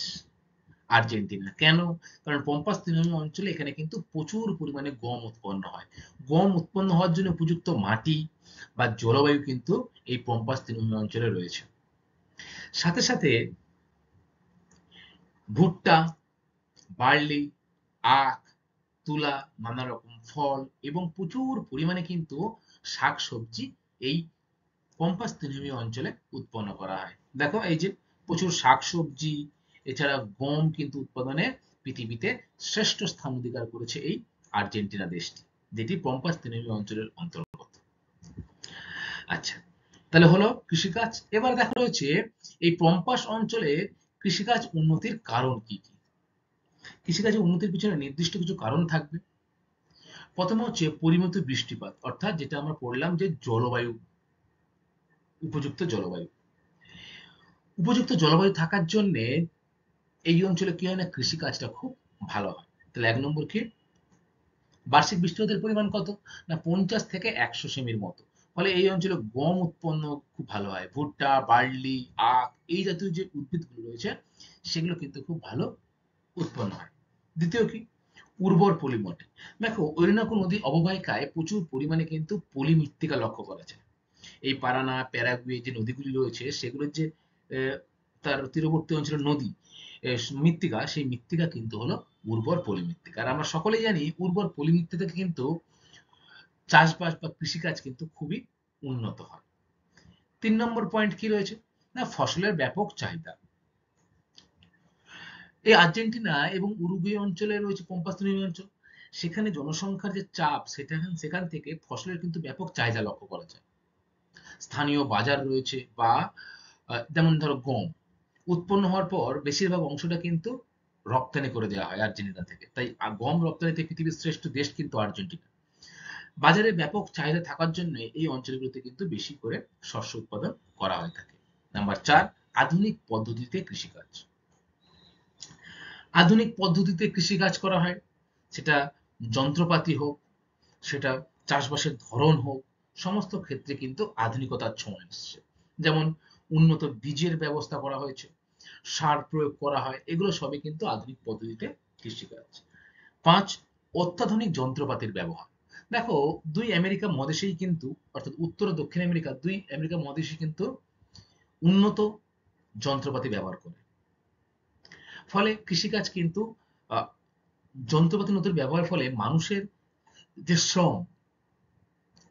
A: আর্জেন্টিনা। কেন? কারণ পম্পাস তৃণভূমি অঞ্চলে এখানে কিন্তু প্রচুর পরিমাণে গম উৎপন্ন হয়। গম উৎপন্ন হওয়ার জন্য উপযুক্ত মাটি বা জলবায়ু কিন্তু এই পম্পাস তৃণভূমি অঞ্চলে রয়েছে। সাথে সাথে ভুট্টা, বার্লি, আখ, তুলা, নানা রকম ফল এবং প্রচুর পরিমাণে কিন্তু শাকসবজি এই পম্পাস তৃণভূমি অঞ্চলে উৎপন্ন করা হয়। দেখো এই যে প্রচুর শাকসবজি, এছাড়া গম কিন্তু উৎপাদনে পৃথিবীতে শ্রেষ্ঠ স্থান অধিকার করেছে এই আর্জেন্টিনা দেশটি, যেটি পম্পাস তৃণভূমি অঞ্চলের অন্তর্গত। আচ্ছা, তাহলে হলো কৃষিকাজ। এবার দেখা রয়েছে এই পম্পাস অঞ্চলে কৃষিকাজ উন্নতির কারণ কি কি? কৃষিকাজের উন্নতির পিছনে নির্দিষ্ট কিছু কারণ থাকবে। প্রথমে হচ্ছে পরিমিত বৃষ্টিপাত, অর্থাৎ যেটা আমরা পড়লাম যে জলবায়ু, উপযুক্ত জলবায়ু। উপযুক্ত জলবায়ু থাকার জন্যে এই অঞ্চলে কি হয় না, কৃষিকাজটা খুব ভালো হয়। তাহলে 1 নম্বর কি? বার্ষিক বৃষ্টিপাতের পরিমাণ কত? না 50 থেকে 100 সেমির মতো। ফলে এই অঞ্চলে গম উৎপন্ন খুব ভালো হয়। ভুট্টা, বার্লি, আখ এই জাতীয় যে উদ্ভিদগুলো রয়েছে সেগুলো কিন্তু খুব ভালো উৎপন্ন হয়। দ্বিতীয় কি? উর্বর পলিমাটি। দেখো অরিনোকো নদী অববাহিকায় প্রচুর পরিমাণে কিন্তু পলি মৃত্তিকা লক্ষ্য করা যায়। এই পারানা, প্যারাগুয়ে যে নদীগুলি রয়েছে সেগুলোর যে তার তীরবর্তী অঞ্চলের নদী, মৃত্তিকা, সেই মৃত্তিকা কিন্তু হলো উর্বর পলি মৃত্তিকা। আর আমরা সকলেই জানি উর্বর পলি মৃত্তিকা থেকে কিন্তু চাষবাস বা কৃষিকাজ কিন্তু খুবই উন্নত হয়। ৩ নম্বর পয়েন্ট কি রয়েছে? না ফসলের ব্যাপক চাহিদা। এই আর্জেন্টিনা এবং উরুগুয়ে অঞ্চলে রয়েছে পম্পাস তৃণভূমি অঞ্চল। সেখানে জনসংখ্যার যে চাপ সেখান থেকে ফসলের কিন্তু ব্যাপক চাহিদা লক্ষ্য করা যায়। স্থানীয় বাজার রয়েছে বা যেমন ধরো গম উৎপন্ন হওয়ার পর বেশিরভাগ অংশটা কিন্তু রপ্তানি করে দেওয়া হয় আর্জেন্টিনা থেকে। তাই গম রপ্তানিতে পৃথিবীর শ্রেষ্ঠ দেশ কিন্তু আর্জেন্টিনা। বাজারে ব্যাপক চাহিদা থাকার জন্য এই অঞ্চলগুলোতে কিন্তু বেশি করে শস্য উৎপাদন করা হয়ে থাকে। নাম্বার ৪, আধুনিক পদ্ধতিতে কৃষিকাজ। আধুনিক পদ্ধতিতে কৃষিকাজ করা হয়, সেটা যন্ত্রপাতি হোক, সেটা চাষবাসের ধরন হোক, সমস্ত ক্ষেত্রে কিন্তু আধুনিকতার ছোঁয়া এসছে। যেমন উন্নত বীজের ব্যবস্থা করা হয়েছে, সার প্রয়োগ করা হয়, এগুলো সবই কিন্তু আধুনিক পদ্ধতিতে কৃষিকাজ। ৫, অত্যাধুনিক যন্ত্রপাতির ব্যবহার। দেখো দুই আমেরিকা মহাদেশেই কিন্তু, অর্থাৎ উত্তর ও দক্ষিণ আমেরিকা, দুই আমেরিকা মহাদেশে কিন্তু উন্নত যন্ত্রপাতি ব্যবহার করে। ফলে কৃষিকাজ কিন্তু আহ, যন্ত্রপাতি নতুন ব্যবহারের ফলে মানুষের যে শ্রম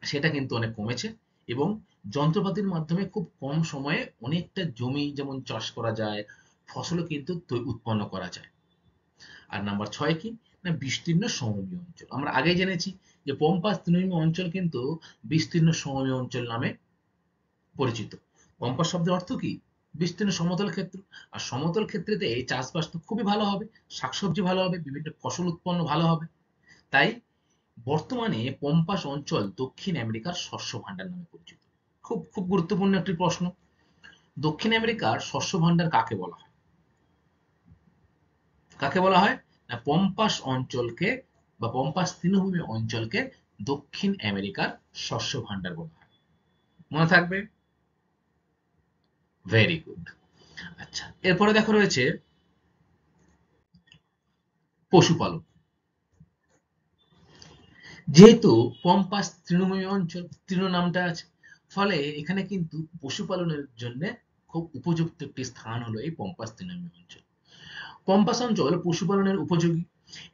A: সেটা কিন্তু অনেক কমেছে এবং যন্ত্রপাতির মাধ্যমে খুব কম সময়ে অনেকটা জমি যেমন চাষ করা যায়, ফসলও কিন্তু উৎপন্ন করা যায়। আর নাম্বার ৬ কি? না বিস্তীর্ণ সমভূমি অঞ্চল। আমরা আগেই জেনেছি যে পম্পাস তৃণভূমি অঞ্চল কিন্তু বিস্তীর্ণ সমভূমি অঞ্চল নামে পরিচিত। পম্পাস শব্দের অর্থ কি? বিস্তীর্ণ সমতল ক্ষেত্র। আর সমতল ক্ষেত্রেতে চাষবাস তো খুবই ভালো হবে, শাকসবজি ভালো হবে, বিভিন্ন ফসল উৎপন্ন ভালো হবে। তাই বর্তমানে পম্পাস অঞ্চল দক্ষিণ আমেরিকার শস্য ভাণ্ডার নামে পরিচিত। খুব খুব গুরুত্বপূর্ণ একটি প্রশ্ন। দক্ষিণ আমেরিকার শস্য ভাণ্ডার কাকে বলা হয়? কাকে বলা হয়? না পম্পাস অঞ্চলকে বা পম্পাস তৃণভূমি অঞ্চলকে দক্ষিণ আমেরিকার শস্য ভাণ্ডার বলা হয়। মনে থাকবে? Very good. আচ্ছা, এরপরে দেখো রয়েছে পশুপালন। যেহেতু পম্পাস তৃণভূমি অঞ্চল, তৃণ নামটা আছে, ফলে এখানে কিন্তু পশুপালনের জন্য খুব উপযুক্ত একটি স্থান হলো এই পম্পাস তৃণভূমি অঞ্চল। পম্পাস অঞ্চল পশুপালনের উপযোগী।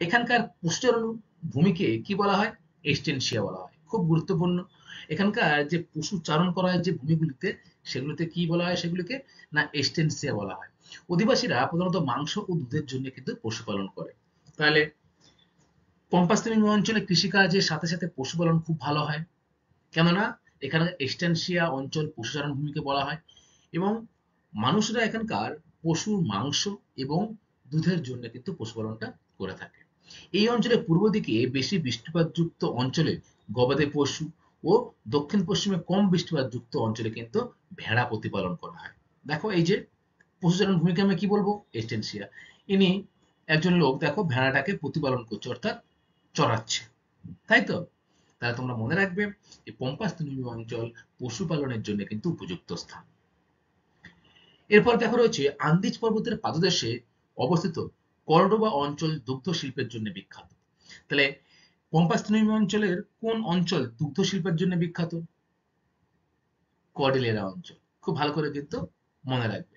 A: এখানকার পশুচারণ ভূমিকে কি বলা হয়? এক্সটেনশিয়া বলা হয়। খুব গুরুত্বপূর্ণ। এখানকার যে পশু চারণ করা হয় যে ভূমিগুলিতে, সেগুলিতে কি বলা হয় সেগুলিকে? না এক্সটেনশিয়া বলা হয়। অধিবাসীরা প্রধানত মাংস ও দুধের জন্য কিন্তু পশুপালন করে। তাহলে পম্পাস তৃণভূমি অঞ্চলে কৃষিকাজের সাথে সাথে পশুপালন খুব ভালো হয়, কেননা এখানে এক্সটেনশিয়া অঞ্চল পশুচারণ ভূমিকে বলা হয় এবং মানুষরা এখানকার পশুর মাংস এবং দুধের জন্য কিন্তু পশুপালনটা করে থাকে। এই অঞ্চলের পূর্ব দিকে বেশি বৃষ্টিপাতযুক্ত অঞ্চলে গবাদি পশু ও দক্ষিণ পশ্চিমে কম বৃষ্টিপাতযুক্ত অঞ্চলে কিন্তু ভেড়া প্রতিপালন করা হয়। দেখো এই যে পশুচারণ ভূমিকে আমরা কি বলবো? এক্সটেনশিয়া। ইনি একজন লোক দেখো ভেড়াটাকে প্রতিপালন করছে, অর্থাৎ চড়াচ্ছে, তাই তো? তাহলে তোমরা মনে রাখবে এই পম্পাস তৃণভূমি অঞ্চল পশুপালনের জন্য কিন্তু উপযুক্ত স্থান। এরপর দেখো রয়েছে আন্দিজ পর্বতের পাদদেশে অবস্থিত কর্ডোবা অঞ্চল দুগ্ধ শিল্পের জন্য বিখ্যাত। তাহলে পম্পাস তৃণভূমি অঞ্চলের কোন অঞ্চল দুগ্ধ শিল্পের জন্য বিখ্যাত? কর্ডেলেরা অঞ্চল। খুব ভালো করে কিন্তু মনে রাখবে।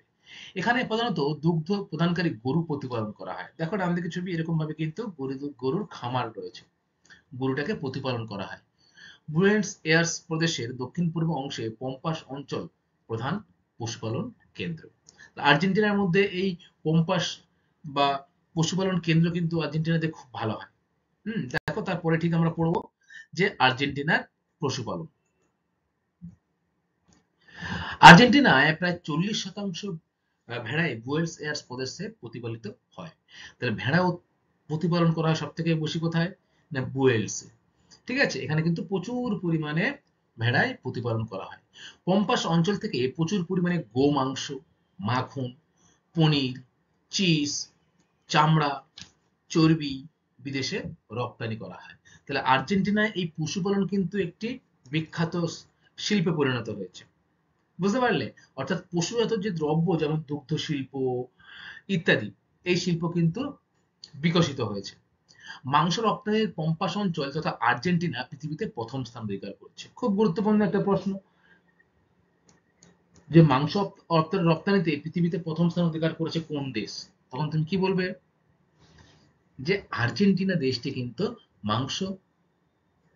A: এখানে প্রধানত দুগ্ধ প্রদানকারী গরু প্রতিপালন করা হয়। দেখো ডান দিকে ছবি, এরকম ভাবে কিন্তু গরুর খামার রয়েছে, গরুটাকে প্রতিপালন করা হয়। বুয়েন্স এয়ার্স প্রদেশের দক্ষিণ-পূর্ব অংশে পম্পাস অঞ্চল প্রধান পশুপালন কেন্দ্র। আর্জেন্টিনার মধ্যে এই পম্পাস বা পশুপালন কেন্দ্র কিন্তু আর্জেন্টিনাতে খুব ভালো হয়। দেখো তারপরে ঠিক আমরা পড়বো যে আর্জেন্টিনার পশুপালন। আর্জেন্টিনায় প্রায় 40% ভেড়াই বুয়েন্স এয়ার্স প্রদেশে প্রতিপালিত হয়। তাহলে ভেড়া প্রতিপালন করা হয় সব থেকে বেশি কোথায়? না বুয়েলসে। ঠিক আছে, এখানে কিন্তু প্রচুর পরিমাণে ভেড়াই প্রতিপালন করা হয়। পম্পাস অঞ্চল থেকে প্রচুর পরিমাণে গোমাংস, মাখন, পনির, চিজ, চামড়া, চর্বি বিদেশে রপ্তানি করা হয়। তাহলে আর্জেন্টিনায় এই পশুপালন কিন্তু একটি বিখ্যাত শিল্পে পরিণত হয়েছে। বুঝতে পারলে? অর্থাৎ পশুজাত যে দ্রব্য যেমন দুগ্ধ শিল্প ইত্যাদি, এই শিল্প কিন্তু বিকশিত হয়েছে। মাংস রপ্তানির পম্পাস অঞ্চল তথা আর্জেন্টিনা পৃথিবীতে প্রথম স্থান অধিকার করছে। খুব গুরুত্বপূর্ণ একটা প্রশ্ন। যে মাংস রপ্তানিতে পৃথিবীতে প্রথম স্থান অধিকার করেছে কোন দেশ, তখন তুমি কি বলবে? যে আর্জেন্টিনা দেশটি কিন্তু মাংস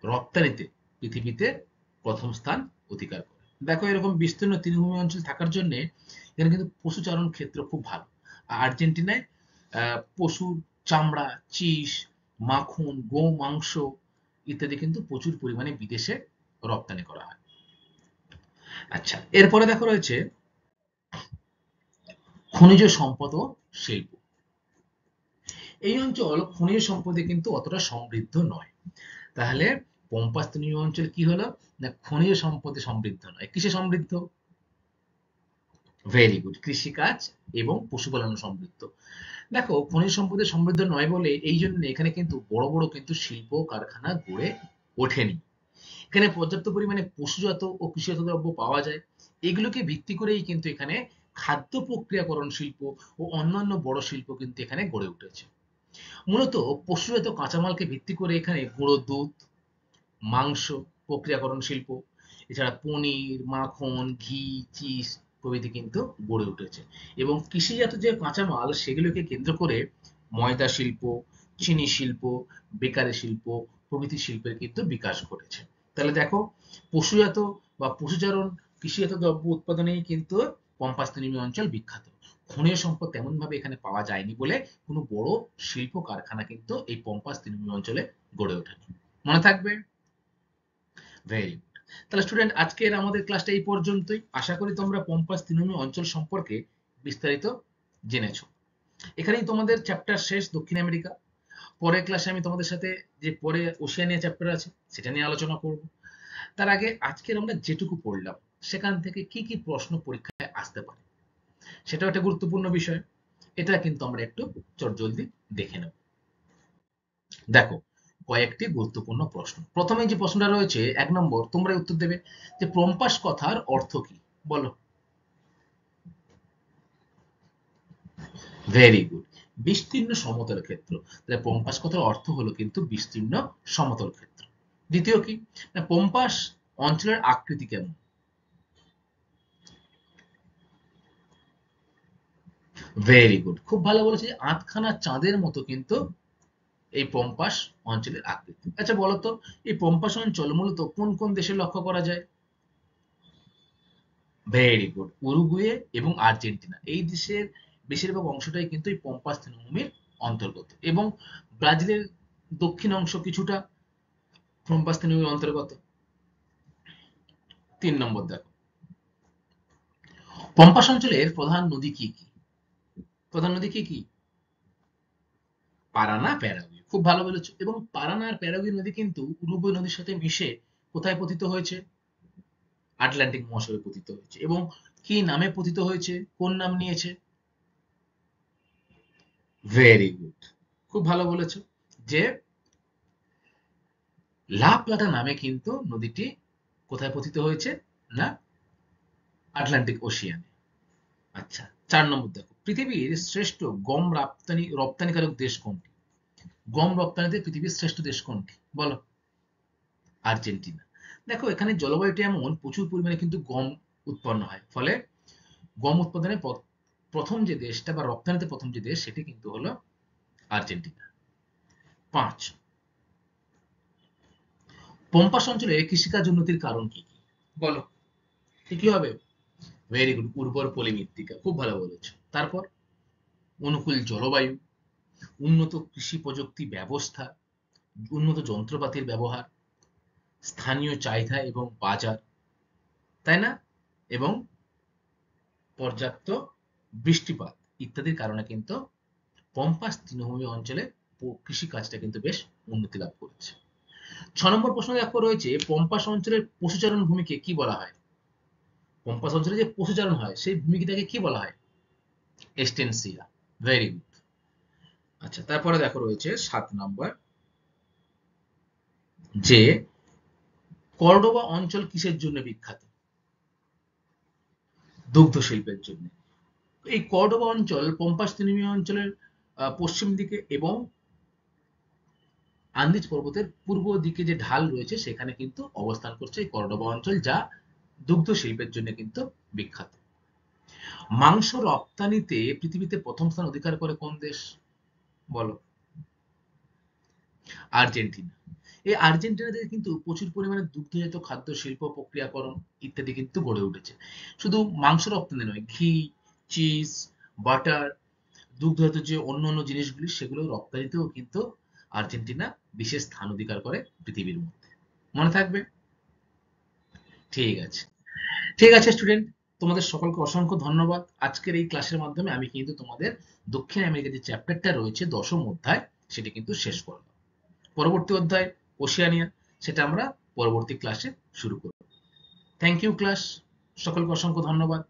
A: রপ্তানিতে পৃথিবীতে প্রথম স্থান অধিকার করে। দেখো এরকম বিস্তীর্ণ তৃণভূমি অঞ্চল থাকার জন্য এখানে কিন্তু পশুচারণ ক্ষেত্র খুব ভালো। আর আর্জেন্টিনায় পশুর চামড়া, চিজ, মাখন, গো মাংস ইত্যাদি কিন্তু প্রচুর পরিমাণে বিদেশে রপ্তানি করা হয়। আচ্ছা, এরপরে দেখো রয়েছে খনিজ সম্পদ ও শিল্প। এই অঞ্চল খনিজ সম্পদে কিন্তু অতটা সমৃদ্ধ নয়। তাহলে পম্পাস তৃণভূমি অঞ্চল কি হলো? না খনিজ সম্পদে সমৃদ্ধ নয়। কিসে সমৃদ্ধ? ভেরি গুড, কৃষিকাজ এবং পশুপালনে সমৃদ্ধ। দেখো খনিজ সম্পদে সমৃদ্ধ নয় বলে এই জন্য এখানে কিন্তু বড় বড় কিন্তু শিল্প কারখানা গড়ে ওঠেনি। এখানে পর্যাপ্ত পরিমাণে পশুজাত ও কৃষিজাত দ্রব্য পাওয়া যায়। এগুলোকে ভিত্তি করেই কিন্তু এখানে খাদ্য প্রক্রিয়াকরণ শিল্প ও অন্যান্য বড় শিল্প কিন্তু এখানে গড়ে উঠেছে। মূলত পশুজাত কাঁচামালকে ভিত্তি করে এখানে গুঁড়ো দুধ, মাংস প্রক্রিয়াকরণ শিল্প, এছাড়া পনির, মাখন, ঘি, চিজ প্রভৃতি কিন্তু গড়ে উঠেছে। এবং কৃষিজাত যে কাঁচামাল সেগুলোকে কেন্দ্র করে ময়দা শিল্প, চিনি শিল্প, বেকারি শিল্প প্রভৃতি শিল্পের কিন্তু বিকাশ ঘটেছে। তাহলে দেখো পশুজাত বা পশুচারণ কৃষিজাত দ্রব্য উৎপাদনেই কিন্তু পম্পাস তৃণভূমি অঞ্চল বিখ্যাত। খনিজ সম্পদ তেমন ভাবে এখানে পাওয়া যায়নি বলে কোনো বড় শিল্প কারখানা কিন্তু এই পম্পাস তৃণভূমি অঞ্চলে গড়ে ওঠেনি। মনে থাকবে? Very good. তাহলে স্টুডেন্ট আজকের আমাদের ক্লাসটা এই পর্যন্তই। আশা করি তোমরা পম্পাস তৃণভূমি অঞ্চল সম্পর্কে বিস্তারিত জেনেছো। এখানেই তোমাদের চ্যাপ্টার শেষ, দক্ষিণ আমেরিকা। পরের ক্লাসে আমি তোমাদের সাথে যে পরে ওশিয়ানিয়া চ্যাপ্টার আছে সেটা নিয়ে আলোচনা করব। তার আগে আজকের আমরা যেটুকু পড়লাম সেখান থেকে কি কি প্রশ্ন পরীক্ষায় আসতে পারে সেটাও একটা গুরুত্বপূর্ণ বিষয়। এটা কিন্তু আমরা একটু চটজলদি দেখে নেব। দেখো কয়েকটি গুরুত্বপূর্ণ প্রশ্ন। প্রথমে যে প্রশ্নটা রয়েছে ১ নম্বর, তোমরা উত্তর দেবে যে পম্পাস কথার অর্থ কি? বলো। ভেরি গুড, বিস্তীর্ণ সমতল ক্ষেত্র। তাহলে পম্পাস কথার অর্থ হলো কিন্তু বিস্তীর্ণ সমতল ক্ষেত্র। দ্বিতীয় কি? না পম্পাস অঞ্চলের আকৃতি কেমন? ভেরি গুড, খুব ভালো বলেছে, আধখানা চাঁদের মতো কিন্তু এই পম্পাস অঞ্চলের আকৃতি। আচ্ছা বলতো এই পম্পাস অঞ্চল মূলত কোন কোন দেশে লক্ষ্য করা যায়? ভেরি গুড, উরুগুয়ে এবং আর্জেন্টিনা এই দেশের বেশিরভাগ অংশটাই কিন্তু এই পম্পাস তৃণভূমির অন্তর্গত, এবং ব্রাজিলের দক্ষিণ অংশ কিছুটা পম্পাস তৃণভূমির অন্তর্গত। ৩ নম্বর দেখো, পম্পাস অঞ্চলের প্রধান নদী কি কি? প্রধান নদী কি কি? পারানা, প্যারাগুয়ে, খুব ভালো বলেছো। এবং পারানা আর প্যারাগুয়ে নদী কিন্তু উরুগুয়ে নদীর সাথে মিশে কোথায় পতিত হয়েছে? আটলান্টিক মহাসাগরে পতিত হয়েছে। এবং কি নামে পতিত হয়েছে? কোন নাম নিয়েছে? ভেরি গুড, খুব ভালো বলেছো যে লা প্লাটা নামে কিন্তু নদীটি কোথায় পতিত হয়েছে? না আটলান্টিক ওশিয়ানে। আচ্ছা ৪ নম্বর দেখো, পৃথিবীর শ্রেষ্ঠ গম রপ্তানিকারক দেশ কোনটি? গম রপ্তানিতে পৃথিবীর শ্রেষ্ঠ দেশ কোনটি? বলো। আর্জেন্টিনা। দেখো এখানে জলবায়ুটা এমন প্রচুর পরিমাণে কিন্তু গম উৎপন্ন হয়, ফলে গম উৎপাদনে প্রথম যে দেশটা বা রপ্তানিতে প্রথম যে দেশ সেটি কিন্তু হলো আর্জেন্টিনা। ৫, পম্পাস অঞ্চলে কৃষিকাজ উন্নতির কারণ কি কি? বলো। কি কি হবে? ভেরি গুড, উর্বর পলি মৃত্তিকা, খুব ভালো বলেছো। তারপর অনুকূল জলবায়ু, উন্নত কৃষি প্রযুক্তি ব্যবস্থা, উন্নত যন্ত্রপাতির ব্যবহার, স্থানীয় চাহিদা এবং বাজার, তাই না? এবং পর্যাপ্ত বৃষ্টিপাত ইত্যাদির কারণে কিন্তু পম্পাস তৃণভূমি অঞ্চলে কৃষিকাজটা কিন্তু বেশ উন্নতি লাভ করেছে। ৬ নম্বর প্রশ্ন দেখো রয়েছে, পম্পাস অঞ্চলের পশুচারণ ভূমিকে কি বলা হয়? পম্পাস অঞ্চলে যে পশুচারণ হয় সেই ভূমিটাকে কি বলা হয়? এক্সটেনসিয়া। Very good. আচ্ছা তারপরে দেখো রয়েছে ৭ নম্বর, যে কর্ডোবা অঞ্চল কিসের জন্য বিখ্যাত? দুগ্ধ শিল্পের জন্য। এই কর্ডোবা অঞ্চল পম্পাস তৃণভূমি অঞ্চলের পশ্চিম দিকে এবং আন্দিজ পর্বতের পূর্ব দিকে যে ঢাল রয়েছে সেখানে কিন্তু অবস্থান করছে এই কর্ডোবা অঞ্চল, যা দুগ্ধ শিল্পের জন্য কিন্তু বিখ্যাত। মাংস রপ্তানিতে পৃথিবীতে প্রথম স্থান অধিকার করে কোন দেশ? বলো। আর্জেন্টিনা। এই আর্জেন্টিনা থেকে কিন্তু প্রচুর পরিমাণে দুগ্ধজাত খাদ্য শিল্প, প্রক্রিয়াকরণ ইত্যাদি কিন্তু গড়ে উঠেছে। শুধু মাংস রপ্তানি নয়, ঘি, চিজ, বাটার, দুগ্ধজাত যে অন্যান্য জিনিসগুলি সেগুলো রপ্তানিতেও কিন্তু আর্জেন্টিনা বিশেষ স্থান অধিকার করে পৃথিবীর মধ্যে। মনে থাকবে? ঠিক আছে। ঠিক আছে স্টুডেন্ট, তোমাদের সকলকে অসংখ্য ধন্যবাদ। আজকের এই ক্লাসের মাধ্যমে আমি কিন্তু তোমাদের দক্ষিণ আমেরিকার যে চ্যাপ্টারটা রয়েছে দশম অধ্যায় সেটি কিন্তু শেষ করলাম। পরবর্তী অধ্যায় ওশিয়ানিয়া, সেটা আমরা পরবর্তী ক্লাসে শুরু করব। থ্যাংক ইউ ক্লাস, সকলকে অসংখ্য ধন্যবাদ।